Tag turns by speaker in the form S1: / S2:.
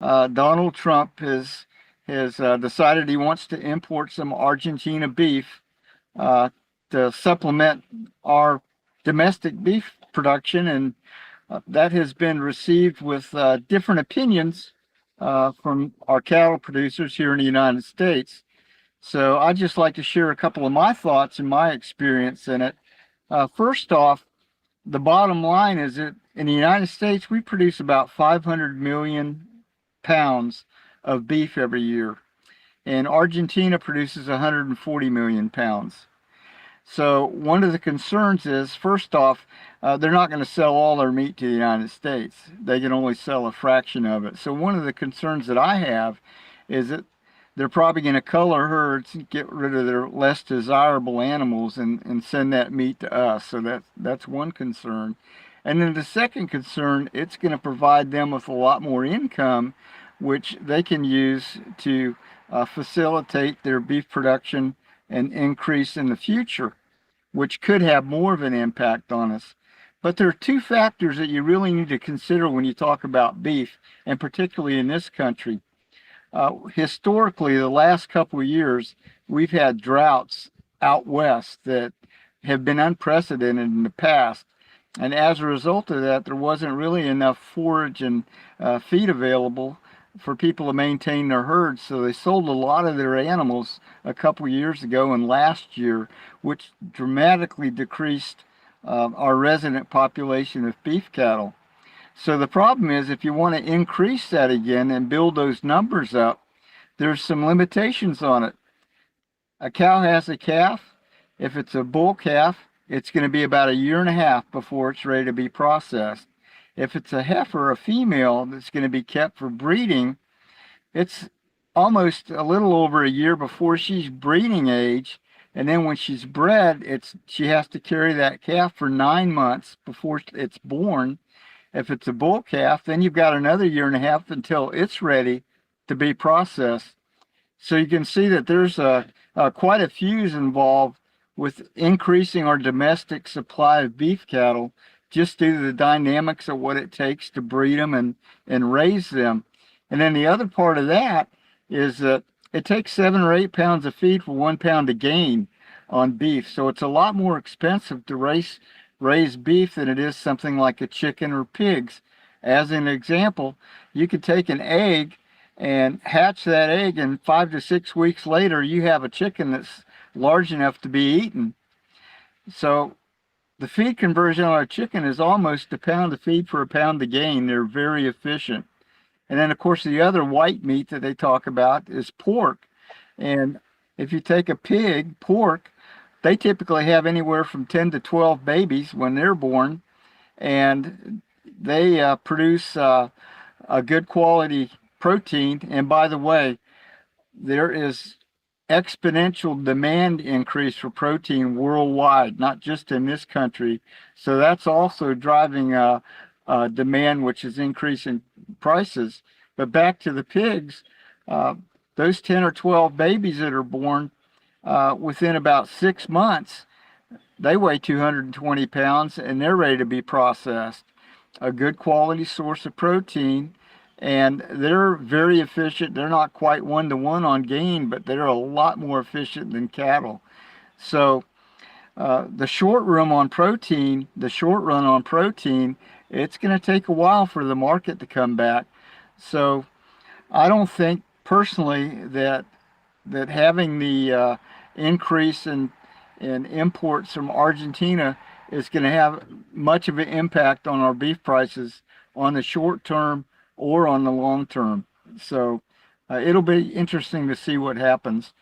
S1: Donald Trump has decided he wants to import some Argentina beef uh, to supplement our domestic beef production, and that has been received with different opinions from our cattle producers here in the United States. So I'd just like to share a couple of my thoughts and my experience in it. First off, the bottom line is that in the United States, we produce about 500 million pounds of beef every year, and Argentina produces 140 million pounds. So one of the concerns is, first off, they're not going to sell all their meat to the United States. They can only sell a fraction of it. So one of the concerns that I have is that they're probably going to color herds, get rid of their less desirable animals, and send that meat to us. So that's one concern. And then the second concern, it's going to provide them with a lot more income, which they can use to facilitate their beef production and increase in the future, which could have more of an impact on us. But there are two factors that you really need to consider when you talk about beef, and particularly in this country. Historically, the last couple of years, we've had droughts out west that have been unprecedented in the past. And as a result of that, there wasn't really enough forage and feed available for people to maintain their herds. So they sold a lot of their animals a couple of years ago and last year, which dramatically decreased our resident population of beef cattle. So the problem is, if you want to increase that again and build those numbers up, there's some limitations on it. A cow has a calf. If it's a bull calf, it's going to be about a year and a half before it's ready to be processed. If it's a heifer, a female that's going to be kept for breeding, it's almost a little over a year before she's breeding age. And then when she's bred, she has to carry that calf for 9 months before it's born. If it's a bull calf, then you've got another year and a half until it's ready to be processed. So you can see that there's quite a fuse involved with increasing our domestic supply of beef cattle, just due to the dynamics of what it takes to breed them and raise them. And then the other part of that is that it takes 7 or 8 pounds of feed for 1 pound of gain on beef. So it's a lot more expensive to raise beef than it is something like a chicken or pigs. As an example, you could take an egg and hatch that egg, and 5 to 6 weeks later, you have a chicken that's large enough to be eaten. So the feed conversion on a chicken is almost a pound of feed for a pound of gain. They're very efficient. And then, of course, the other white meat that they talk about is pork. And if you take a pig, pork, they typically have anywhere from 10 to 12 babies when they're born, and they produce a good quality protein. And by the way, there is exponential demand increase for protein worldwide, not just in this country. So that's also driving demand, which is increasing prices. But back to the pigs, those 10 or 12 babies that are born, within about 6 months, they weigh 220 pounds and they're ready to be processed. A good quality source of protein, and they're very efficient. They're not quite 1-to-1 on gain, but they're a lot more efficient than cattle. So the short run on protein, it's going to take a while for the market to come back. So I don't think personally that having the increase in imports from Argentina is going to have much of an impact on our beef prices on the short term or on the long term. So it'll be interesting to see what happens.